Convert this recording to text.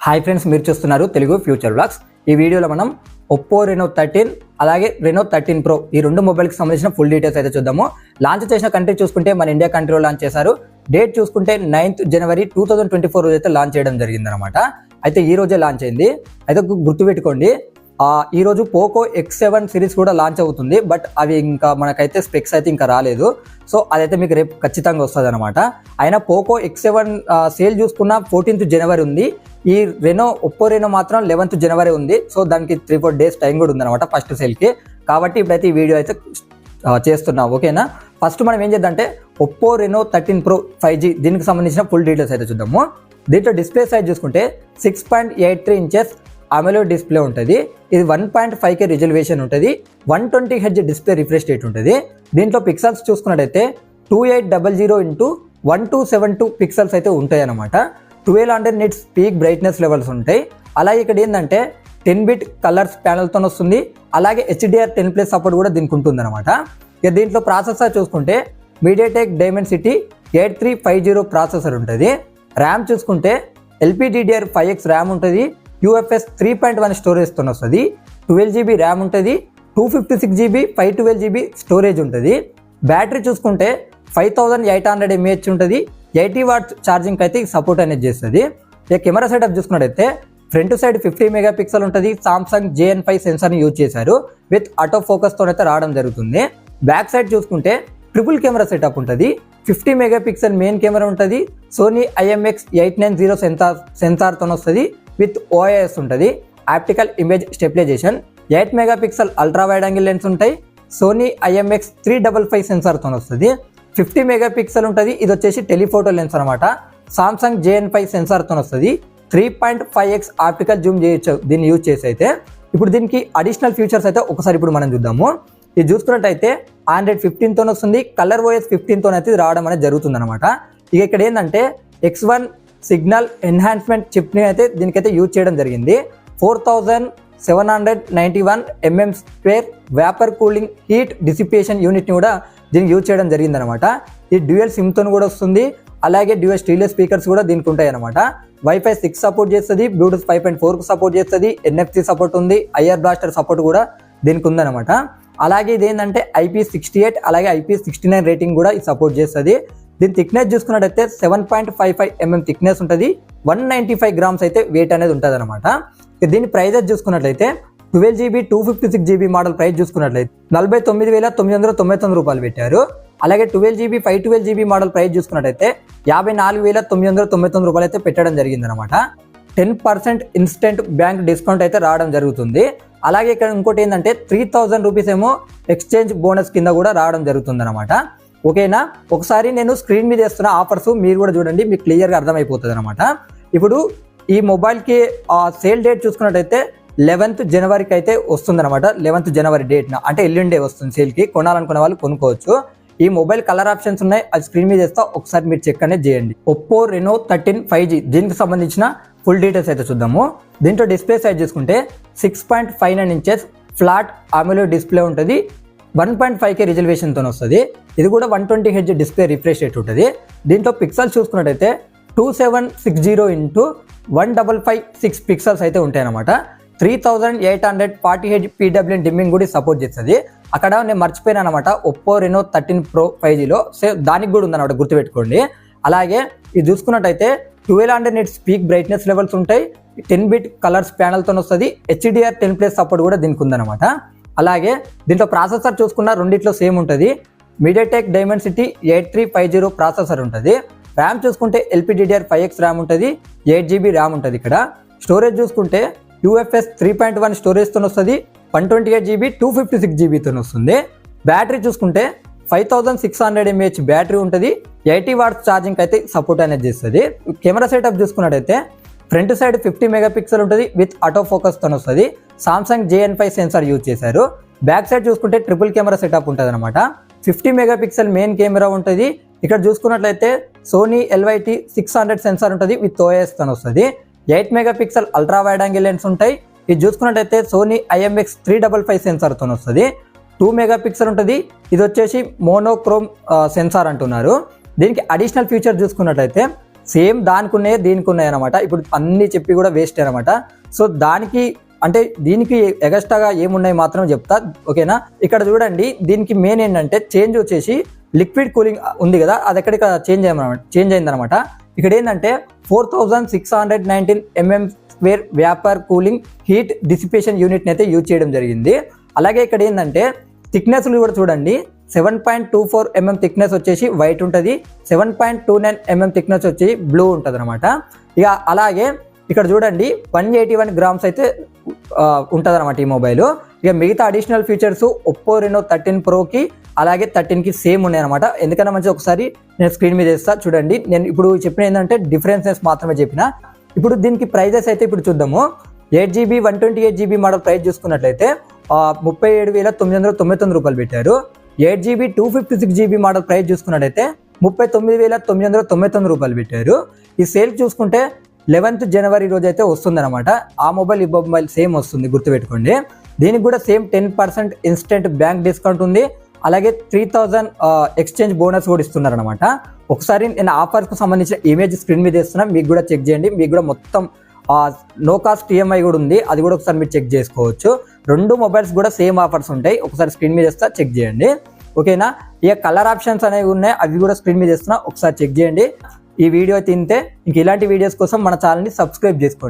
Hi friends, మీరు చూస్తున్నారు Telugu future vlogs. ఈ వీడియోలో మనం ఒప్పో రెనో 13 అలాగే రెనో 13 ప్రో ఈ రెండు మొబైల్కి సంబంధించిన ఫుల్ డీటెయిల్స్ అయితే చూద్దాము. లాంచ్ చేసిన కంట్రీ చూసుకుంటే మన ఇండియా కంట్రీలో లాంచ్ చేశారు. డేట్ చూసుకుంటే 9th January 2024 రోజు అయితే లాంచ్ చేయడం జరిగిందనమాట. అయితే ఈ రోజే లాంచ్ అయింది. అయితే గుర్తుపెట్టుకోండి, ఈ రోజు పోకో X7 సిరీస్ కూడా లాంచ్ అవుతుంది. బట్ అవి ఇంకా మనకైతే స్పెక్స్ అయితే ఇంకా రాలేదు. సో అదైతే మీకు రేపు ఖచ్చితంగా వస్తుంది అనమాట. అయినా పోకో X7 సేల్ చూసుకున్న 14th January ఉంది. ఈ ఒప్పో రెనో మాత్రం 11th January ఉంది. సో దానికి 3-4 days టైం కూడా ఉందన్నమాట ఫస్ట్ సేల్కి. కాబట్టి ఇప్పుడైతే ఈ వీడియో అయితే చేస్తున్నాం, ఓకేనా. ఫస్ట్ మనం ఏం చేద్దామంటే ఒప్పో రెనో 13 ప్రో 5G దీనికి సంబంధించిన ఫుల్ డీటెయిల్స్ అయితే చూద్దాము. దీంట్లో డిస్ప్లే సైజ్ చూసుకుంటే 6.83 inches AMOLED డిస్ప్లే ఉంటుంది. ఇది 1.5K రిజల్యూషన్ ఉంటుంది. 120Hz డిస్ప్లే రిఫ్రెష్ రేట్ ఉంటుంది. దీంట్లో పిక్సెల్స్ చూసుకున్నట్టయితే 2800x1272 పిక్సెల్స్ అయితే ఉంటాయి అన్నమాట. 1200 nits పీక్ బ్రైట్నెస్ లెవెల్స్ ఉంటాయి. అలాగే ఇక్కడ ఏంటంటే 10-bit కలర్స్ ప్యానల్తో వస్తుంది. అలాగే HDR10+ సపోర్ట్ కూడా దీనికి ఉంటుంది అనమాట. ఇక దీంట్లో ప్రాసెసర్ చూసుకుంటే మీడియాటెక్ డైమెన్సిటీ 8350 ప్రాసెసర్ ఉంటుంది. ర్యామ్ చూసుకుంటే LPDDR5X ర్యామ్ ఉంటుంది. UFS 3.1 స్టోరేజ్తో వస్తుంది. 12GB ర్యామ్ ఉంటుంది. 256GB 512GB స్టోరేజ్ ఉంటుంది. బ్యాటరీ చూసుకుంటే 5800 mAh ఉంటుంది. 80 watts ఛార్జింగ్ అయితే సపోర్ట్ అనేది చేస్తుంది. ఇక కెమెరా సెటప్ చూసుకున్నట్టయితే ఫ్రంట్ సైడ్ 50 మెగాపిక్సెల్ ఉంటుంది. సామ్సంగ్ JN5 సెన్సార్ని యూజ్ చేశారు. విత్ ఆటో ఫోకస్తో అయితే రావడం జరుగుతుంది. బ్యాక్ సైడ్ చూసుకుంటే ట్రిపుల్ కెమెరా సెటప్ ఉంటుంది. 50 మెగాపిక్సెల్ మెయిన్ కెమెరా ఉంటుంది. సోనీ IMX890 సెన్సార్తో వస్తుంది. విత్ OIS ఉంటుంది. Optical image stabilisation. 8 megapixel ultra wide angle lens ఉంటాయి. సోనీ IMX355 సెన్సార్తో వస్తుంది. 50 మెగాపిక్సెల్ ఉంటుంది. ఇది వచ్చేసి టెలిఫోటో లెన్స్ అనమాట. సామ్సంగ్ JN5 సెన్సార్తో వస్తుంది. 3.5x ఆప్టికల్ జూమ్ చేయొచ్చు దీన్ని యూజ్ చేసి అయితే. ఇప్పుడు దీనికి అడిషనల్ ఫీచర్స్ అయితే ఒకసారి ఇప్పుడు మనం చూద్దాము. ఇది చూసుకున్నట్టయితే Android 15తో వస్తుంది. కలర్ OS 15తో అయితే రావడం అనేది జరుగుతుంది అనమాట. ఇక ఇక్కడ ఏంటంటే X1 సిగ్నల్ ఎన్హాన్స్మెంట్ చిప్ని అయితే దీనికైతే యూజ్ చేయడం జరిగింది. 4791 mm² vapour cooling heat dissipation యూనిట్ని కూడా దీనికి యూజ్ చేయడం జరిగింది అనమాట. ఇది డ్యూయల్ సిమ్తో కూడా వస్తుంది. అలాగే డ్యూయల్ స్టీరియో స్పీకర్స్ కూడా దీనికి ఉంటాయి అనమాట. Wi-Fi 6 సపోర్ట్ చేస్తుంది. బ్లూటూత్ 5.4 సపోర్ట్ చేస్తుంది. NFC సపోర్ట్ ఉంది. IR బ్లాస్టర్ సపోర్ట్ కూడా దీనికి ఉందన్నమాట. అలాగే ఇది ఏంటంటే IP68 అలాగే IP69 రేటింగ్ కూడా ఇది సపోర్ట్ చేస్తుంది. దీని థిక్నెస్ చూసుకున్నట్టయితే 7.55 mm థిక్నెస్ ఉంటుంది. 195 grams అయితే వెయిట్ అనేది ఉంటుంది అనమాట. దీని ప్రైజెస్ చూసుకున్నట్లయితే 12GB 256GB మోడల్ ప్రైస్ చూసుకున్నట్లయితే 49,999 రూపాయలు పెట్టారు. అలాగే 12GB 512GB మోడల్ ప్రైస్ చూసుకున్నట్టయితే 54,999 రూపాయలు అయితే పెట్టడం జరిగిందనమాట. 10% ఇన్స్టెంట్ బ్యాంక్ డిస్కౌంట్ అయితే రావడం జరుగుతుంది. అలాగే ఇక్కడ ఇంకోటి ఏంటంటే 3000 రూపీస్ ఏమో ఎక్స్చేంజ్ బోనస్ కింద కూడా రావడం జరుగుతుంది అనమాట. ఓకేనా. ఒకసారి నేను స్క్రీన్ మీద వేస్తున్న ఆఫర్స్ మీరు కూడా చూడండి, మీకు క్లియర్గా అర్థమైపోతుంది అనమాట. ఇప్పుడు ఈ మొబైల్కి సేల్ డేట్ చూసుకున్నట్టయితే 11th January అయితే వస్తుంది అనమాట. 11th January డేట్న అంటే ఎల్లుండే వస్తుంది సేల్కి. కొనాలనుకునే వాళ్ళు కొనుక్కోవచ్చు. ఈ మొబైల్ కలర్ ఆప్షన్స్ ఉన్నాయి, అది స్క్రీన్ మీద వేస్తా, ఒకసారి మీరు చెక్ అనేది చేయండి. ఒప్పో రెనో 13 5G దీనికి సంబంధించిన ఫుల్ డీటెయిల్స్ అయితే చూద్దాము. దీంట్లో డిస్ప్లే సైజ్ చూసుకుంటే 6.59 inches ఫ్లాట్ AMOLED డిస్ప్లే ఉంటుంది. 1.5K రిజల్యూషన్తో వస్తుంది. ఇది కూడా 120Hz డిస్ప్లే రిఫ్రెష్ రేట్ ఉంటుంది. దీంట్లో పిక్సెల్స్ చూసుకున్నట్టయితే 2760x1556 పిక్సెల్స్ అయితే ఉంటాయి అనమాట. 3840Hz PWM డిమ్మింగ్ కూడా సపోర్ట్ చేస్తుంది. అక్కడ నేను మర్చిపోయాను అనమాట, ఒప్పో రెనో 13 ప్రో 5Gలో దానికి కూడా ఉందన్నమాట, గుర్తుపెట్టుకోండి. అలాగే ఇది చూసుకున్నట్టయితే 1200 nits పీక్ బ్రైట్నెస్ లెవెల్స్ ఉంటాయి. 10-bit కలర్స్ ప్యానల్తో వస్తుంది. HDR10+ సపోర్ట్ కూడా దీనికి ఉందన్నమాట. అలాగే దీంట్లో ప్రాసెసర్ చూసుకున్న రెండిట్లో సేమ్ ఉంటుంది. మీడియాటెక్ డైమెన్సిటీ 8350 ప్రాసెసర్ ఉంటుంది. ర్యామ్ చూసుకుంటే LPDDR5X ర్యామ్ ఉంటుంది. 8GB ర్యామ్ ఉంటుంది. ఇక్కడ స్టోరేజ్ చూసుకుంటే UFS 3.1 స్టోరేజ్తో వస్తుంది. 128GB 256GBతో వస్తుంది. బ్యాటరీ చూసుకుంటే 5600 mAh బ్యాటరీ ఉంటుంది. 80 watts ఛార్జింగ్ అయితే సపోర్ట్ అనేది చేస్తుంది. కెమెరా సెటప్ చూసుకున్నట్టయితే ఫ్రంట్ సైడ్ 50 మెగాపిక్సెల్ ఉంటుంది. విత్ ఆటో ఫోకస్తో వస్తుంది. సామ్సంగ్ JN5 సెన్సార్ యూజ్ చేశారు. బ్యాక్ సైడ్ చూసుకుంటే ట్రిపుల్ కెమెరా సెటప్ ఉంటుంది అనమాట. 50 మెగాపిక్సెల్ మెయిన్ కెమెరా ఉంటుంది. ఇక్కడ చూసుకున్నట్లయితే సోనీ LYT600 సెన్సార్ ఉంటుంది. విత్ OIS తో వస్తుంది. 8 megapixel ultra wide angle lens ఉంటాయి. ఇది చూసుకున్నట్లయితే సోనీ IMX355 సెన్సార్తో వస్తుంది. 2 మెగాపిక్సెల్ ఉంటుంది. ఇది వచ్చేసి మోనోక్రోమ్ సెన్సార్ అంటున్నారు. దీనికి అడిషనల్ ఫీచర్ చూసుకున్నట్లయితే సేమ్ దానికి ఉన్నాయి దీనికి ఉన్నాయి అనమాట. ఇప్పుడు అన్ని చెప్పి కూడా వేస్ట్ అనమాట. సో దానికి అంటే దీనికి ఎగస్ట్రాగా ఏమున్నాయి మాత్రం చెప్తా, ఓకేనా. ఇక్కడ చూడండి, దీనికి మెయిన్ ఏంటంటే చేంజ్ వచ్చేసి లిక్విడ్ కూలింగ్ ఉంది కదా, అది ఎక్కడికి చేంజ్ అయిందనమాట. ఇక్కడ ఏంటంటే 4619 mm square vapour cooling heat dissipation యూనిట్ని అయితే యూజ్ చేయడం జరిగింది. అలాగే ఇక్కడ ఏంటంటే థిక్నెస్లు కూడా చూడండి, 7.24 mm థిక్నెస్ వచ్చేసి వైట్ ఉంటుంది, 7.29 mm థిక్నెస్ వచ్చి బ్లూ ఉంటుంది అనమాట. ఇక అలాగే ఇక్కడ చూడండి 181 grams అయితే ఉంటుంది అనమాట ఈ మొబైల్. ఇక మిగతా అడిషనల్ ఫీచర్స్ ఒప్పో రెనో 13 ప్రోకి అలాగే 13కి సేమ్ ఉన్నాయి అనమాట. ఎందుకన్నా మంచిగా ఒకసారి నేను స్క్రీన్ మీద వేస్తా చూడండి. నేను ఇప్పుడు చెప్పిన ఏంటంటే డిఫరెన్సెస్ మాత్రమే చెప్పిన. ఇప్పుడు దీనికి ప్రైజెస్ అయితే ఇప్పుడు చూద్దాము. 8GB 128GB మోడల్ ప్రైస్ చూసుకున్నట్లయితే 37,999 రూపాయలు పెట్టారు. 8GB 256GB మోడల్ ప్రైస్ చూసుకున్నట్టయితే 39,999 రూపాయలు పెట్టారు. ఈ సేల్ చూసుకుంటే 11th జనవరి రోజు అయితే వస్తుంది అనమాట. ఆ మొబైల్ ఈ మొబైల్ సేమ్ వస్తుంది, గుర్తుపెట్టుకోండి. దీనికి కూడా సేమ్ 10% ఇన్స్టెంట్ బ్యాంక్ డిస్కౌంట్ ఉంది. అలాగే 3000 ఎక్స్చేంజ్ బోనస్ కూడా ఇస్తున్నారు అనమాట. ఒకసారి నేను ఆఫర్స్కు సంబంధించిన ఇమేజ్ స్క్రీన్ మీద ఇస్తున్నా, మీకు కూడా చెక్ చేయండి. మీకు కూడా మొత్తం నో కాస్ట్ ఈఎంఐ కూడా ఉంది, అది కూడా ఒకసారి మీరు చెక్ చేసుకోవచ్చు. 2 మొబైల్స్ కూడా సేమ్ ఆఫర్స్ ఉంటాయి, ఒకసారి స్క్రీన్ మీద ఇస్తా, చెక్ చేయండి, ఓకేనా. ఇక కలర్ ఆప్షన్స్ అనేవి ఉన్నాయి, అవి కూడా స్క్రీన్ మీద ఇస్తున్నా, ఒకసారి చెక్ చేయండి. ఈ వీడియో తింటే ఇంక ఇలాంటి వీడియోస్ కోసం మన ఛానల్ని సబ్స్క్రైబ్ చేసుకోండి.